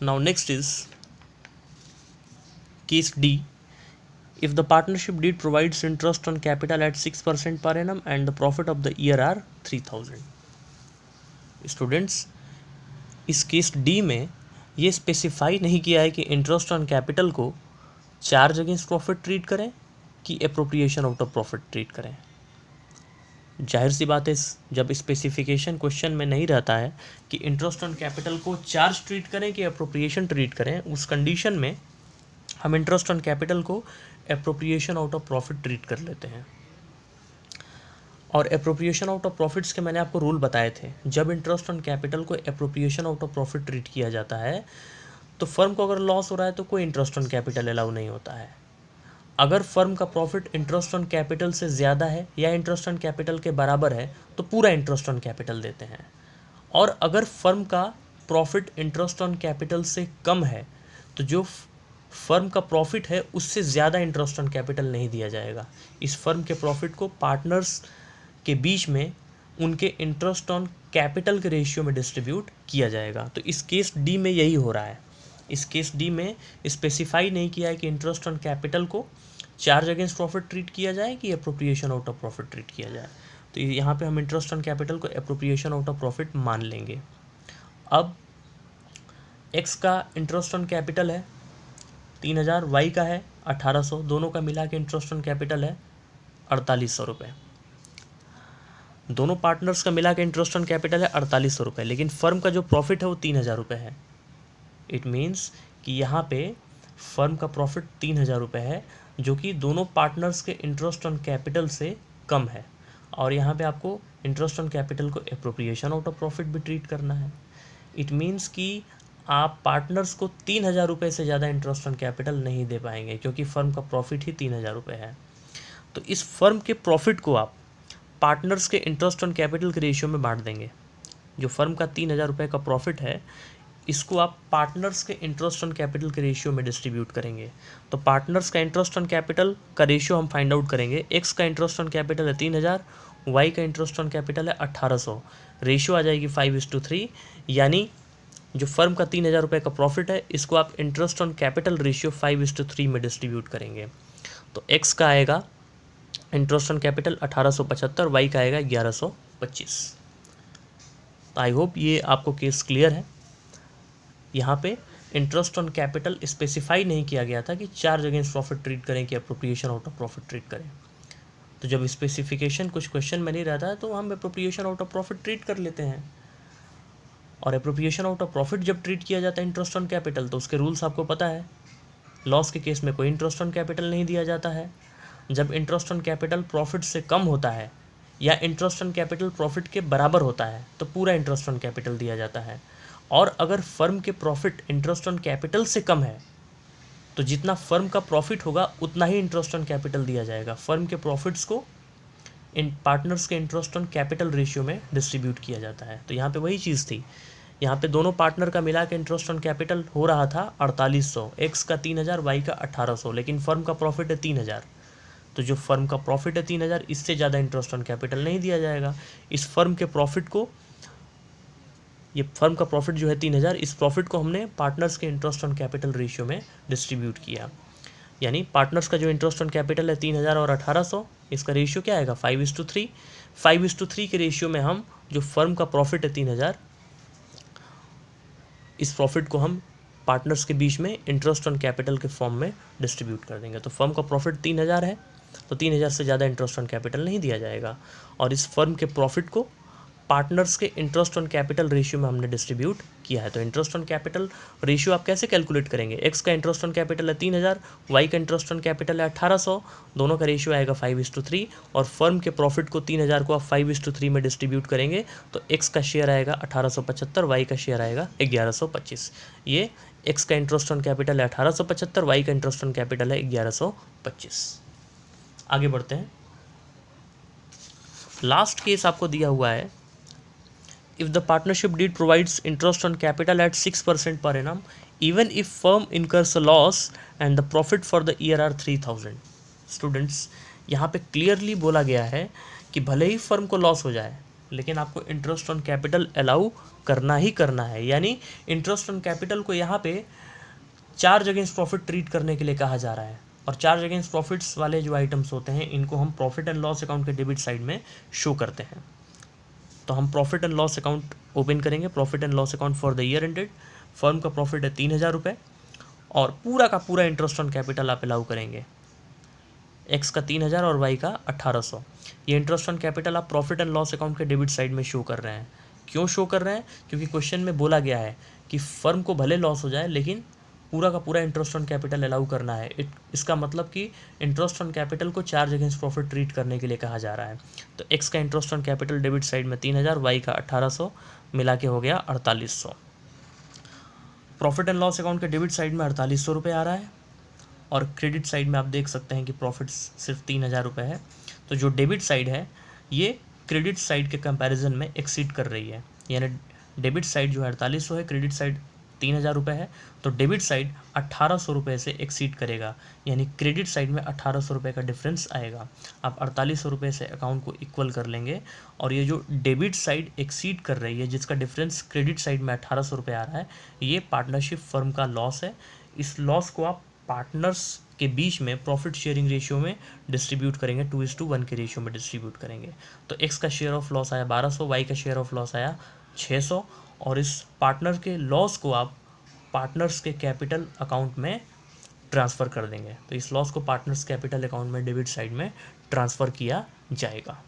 Now next is case D. If the partnership deed provides interest on capital at 6% per annum and the profit of the year are 3000. Students, इस case D में ये specify नहीं किया है कि interest on capital को charge against profit treat करें कि appropriation out of profit treat करें. जाहिर सी बात है, जब स्पेसिफिकेशन क्वेश्चन में नहीं रहता है कि इंटरेस्ट ऑन कैपिटल को चार्ज ट्रीट करें कि एप्रोप्रिएशन ट्रीट करें, उस कंडीशन में हम इंटरेस्ट ऑन कैपिटल को appropriation out of profit treat कर लेते हैं. और एप्रोप्रिएशन आउट ऑफ प्रॉफिट्स के मैंने आपको रूल बताए थे. जब इंटरेस्ट ऑन कैपिटल को appropriation out of profit treat किया जाता है तो फर्म को अगर लॉस हो रहा है तो कोई इंटरेस्ट ऑन कैपिटल अलाउ नहीं होता है. अगर फर्म का प्रॉफिट इंटरेस्ट ऑन कैपिटल से ज़्यादा है या इंटरेस्ट ऑन कैपिटल के बराबर है तो पूरा इंटरेस्ट ऑन कैपिटल देते हैं. और अगर फर्म का प्रॉफिट इंटरेस्ट ऑन कैपिटल से कम है तो जो फर्म का प्रॉफिट है उससे ज़्यादा इंटरेस्ट ऑन कैपिटल नहीं दिया जाएगा. इस फर्म के प्रॉफिट को पार्टनर्स के बीच में उनके इंटरेस्ट ऑन कैपिटल के रेशियो में डिस्ट्रीब्यूट किया जाएगा. तो इस केस डी में यही हो रहा है. इस केस डी में स्पेसिफाई नहीं किया है कि इंटरेस्ट ऑन कैपिटल को चार्ज अगेंस्ट प्रॉफिट ट्रीट किया जाए कि appropriation out of profit treat किया जाए. तो यहाँ पे हम इंटरेस्ट ऑन कैपिटल को एप्रोप्रिएशन आउट ऑफ प्रॉफिट मान लेंगे. अब एक्स का इंटरेस्ट ऑन कैपिटल है 3000, वाई का है 1800, दोनों का मिला के इंटरेस्ट ऑन कैपिटल है 4800 रुपये. दोनों पार्टनर्स का मिला के इंटरेस्ट ऑन कैपिटल है 4800 रुपये, लेकिन फर्म का जो प्रॉफिट है वो 3000 रुपये है. इट मीन्स कि यहाँ पे फर्म का प्रॉफिट 3000 रुपये है जो कि दोनों पार्टनर्स के इंटरेस्ट ऑन कैपिटल से कम है. और यहाँ पे आपको इंटरेस्ट ऑन कैपिटल को एप्रोप्रिएशन आउट ऑफ प्रॉफिट भी ट्रीट करना है. इट मीन्स कि आप पार्टनर्स को 3000 रुपये से ज़्यादा इंटरेस्ट ऑन कैपिटल नहीं दे पाएंगे क्योंकि फर्म का प्रॉफिट ही 3000 रुपये है. तो इस फर्म के प्रॉफिट को आप पार्टनर्स के इंटरेस्ट ऑन कैपिटल के रेशियो में बांट देंगे. जो फर्म का 3000 रुपये का प्रॉफिट है इसको आप पार्टनर्स के इंटरेस्ट ऑन कैपिटल के रेशियो में डिस्ट्रीब्यूट करेंगे. तो पार्टनर्स का इंटरेस्ट ऑन कैपिटल का रेशियो हम फाइंड आउट करेंगे. एक्स का इंटरेस्ट ऑन कैपिटल है 3000, वाई का इंटरेस्ट ऑन कैपिटल है 1800. रेशियो आ जाएगी 5:3. यानी जो फर्म का 3000 रुपये का प्रॉफिट है इसको आप इंटरेस्ट ऑन कैपिटल रेशियो 5:3 में डिस्ट्रीब्यूट करेंगे. तो एक्स का आएगा इंटरेस्ट ऑन कैपिटल 1875, वाई का आएगा 1125. तो आई होप ये आपको केस क्लियर है. यहाँ पे इंटरेस्ट ऑन कैपिटल स्पेसिफाई नहीं किया गया था कि चार्ज अगेंस्ट प्रॉफिट ट्रीट करें कि appropriation out of profit treat करें. तो जब स्पेसिफिकेशन कुछ क्वेश्चन में नहीं रहता है तो हम appropriation out of profit treat कर लेते हैं. और एप्रोप्रिएशन आउट ऑफ प्रॉफिट जब ट्रीट किया जाता है इंटरेस्ट ऑन कैपिटल तो उसके रूल्स आपको पता है. लॉस के केस में कोई इंटरेस्ट ऑन कैपिटल नहीं दिया जाता है. जब इंटरेस्ट ऑन कैपिटल प्रॉफिट से कम होता है या इंटरेस्ट ऑन कैपिटल प्रॉफिट के बराबर होता है तो पूरा इंटरेस्ट ऑन कैपिटल दिया जाता है. और अगर फर्म के प्रॉफिट इंटरेस्ट ऑन कैपिटल से कम है तो जितना फर्म का प्रॉफिट होगा उतना ही इंटरेस्ट ऑन कैपिटल दिया जाएगा. फर्म के प्रॉफिट्स को इन पार्टनर्स के इंटरेस्ट ऑन कैपिटल रेशियो में डिस्ट्रीब्यूट किया जाता है. तो यहाँ पे वही चीज़ थी. यहाँ पे दोनों पार्टनर का मिला के इंटरेस्ट ऑन कैपिटल हो रहा था 4800, एक्स का 3000, वाई का 1800, लेकिन फर्म का प्रॉफिट है 3000. तो जो फर्म का प्रॉफिट है 3000 इससे ज़्यादा इंटरेस्ट ऑन कैपिटल नहीं दिया जाएगा. इस फर्म के प्रॉफिट को, ये फर्म का प्रॉफिट जो है 3000, इस प्रॉफिट को हमने पार्टनर्स के इंटरेस्ट ऑन कैपिटल रेशियो में डिस्ट्रीब्यूट किया. यानी पार्टनर्स का जो इंटरेस्ट ऑन कैपिटल है 3000 और 1800, इसका रेशियो क्या आएगा 5:3. 5:3 के रेशियो में हम जो फर्म का प्रॉफिट है 3000, इस प्रॉफिट को हम पार्टनर्स के बीच में इंटरेस्ट ऑन कैपिटल के फॉर्म में डिस्ट्रीब्यूट कर देंगे. तो फर्म का प्रॉफिट 3000 है तो 3000 से ज़्यादा इंटरेस्ट ऑन कैपिटल नहीं दिया जाएगा. और इस फर्म के प्रॉफिट को पार्टनर्स के इंटरेस्ट ऑन कैपिटल रेशियो में हमने डिस्ट्रीब्यूट किया है. तो इंटरेस्ट ऑन कैपिटल रेशियो आप कैसे कैलकुलेट करेंगे? एक्स का इंटरेस्ट ऑन कैपिटल है 3000, वाई का इंटरेस्ट ऑन कैपिटल है 1800, दोनों का रेशियो आएगा 5:3. और फर्म के प्रॉफिट को 3000 को आप 5:3 में डिस्ट्रीब्यूट करेंगे तो एक्स का शेयर आएगा 1875, वाई का शेयर आएगा 1125. ये एक्स का इंटरेस्ट ऑन कैपिटल है 1875, वाई का इंटरेस्ट ऑन कैपिटल है 1125. आगे बढ़ते हैं. लास्ट केस आपको दिया हुआ है. If the partnership deed provides interest on capital at 6% per annum, even if firm incurs a loss and the profit for the year are 3000. Students, यहाँ पे क्लियरली बोला गया है कि भले ही फर्म को लॉस हो जाए लेकिन आपको इंटरेस्ट ऑन कैपिटल अलाउ करना ही करना है। यानी इंटरेस्ट ऑन कैपिटल को यहाँ पे चार्ज अगेंस्ट प्रॉफिट ट्रीट करने के लिए कहा जा रहा है, और चार्ज अगेंस्ट प्रॉफिट्स वाले जो आइटम्स होते हैं इनको हम प्रॉफिट एंड लॉस अकाउंट के डेबिट साइड में शो करते हैं। तो हम profit and loss account open करेंगे, profit and loss account for the year ended. Firm का प्रॉफिट है 3000 रुपये और पूरा का पूरा इंटरेस्ट ऑन कैपिटल आप अलाउ करेंगे, एक्स का 3000 और वाई का 1800। ये इंटरेस्ट ऑन कैपिटल आप प्रॉफिट एंड लॉस अकाउंट के डेबिट साइड में शो कर रहे हैं। क्यों शो कर रहे हैं? क्योंकि क्वेश्चन में बोला गया है कि फर्म को भले लॉस हो जाए लेकिन पूरा का पूरा इंटरेस्ट ऑन कैपिटल अलाउ करना है। इसका मतलब कि इंटरेस्ट ऑन कैपिटल को चार्ज अगेंस्ट प्रॉफिट ट्रीट करने के लिए कहा जा रहा है। तो एक्स का interest on capital debit side में 3000, वाई का 1800, मिला के हो गया 4800। प्रॉफिट एंड लॉस अकाउंट के डेबिट साइड में 4800 रुपये आ रहा है और क्रेडिट साइड में आप देख सकते हैं कि प्रॉफिट सिर्फ 3000 रुपये है। तो जो डेबिट साइड है ये क्रेडिट साइड के कंपैरिजन में एक्सीड कर रही है, यानी डेबिट साइड जो है 4800 है, क्रेडिट साइड 3000 रुपये है, तो डेबिट साइड 1800 रुपये से एक्सीड करेगा, यानी क्रेडिट साइड में 1800 रुपये का डिफरेंस आएगा। आप 4800 रुपये से अकाउंट को इक्वल कर लेंगे और ये जो डेबिट साइड एक्सीड कर रही है जिसका डिफरेंस क्रेडिट साइड में 1800 रुपये आ रहा है, ये पार्टनरशिप फर्म का लॉस है। इस लॉस को आप पार्टनर्स के बीच में प्रॉफिट शेयरिंग रेशियो में डिस्ट्रीब्यूट करेंगे, 2:1 के रेशियो में डिस्ट्रीब्यूट करेंगे। तो एक्स का शेयर ऑफ लॉस आया 1200, वाई का शेयर ऑफ लॉस आया 600 और इस पार्टनर के लॉस को आप पार्टनर्स के कैपिटल अकाउंट में ट्रांसफ़र कर देंगे। तो इस लॉस को पार्टनर्स कैपिटल अकाउंट में डेबिट साइड में ट्रांसफ़र किया जाएगा।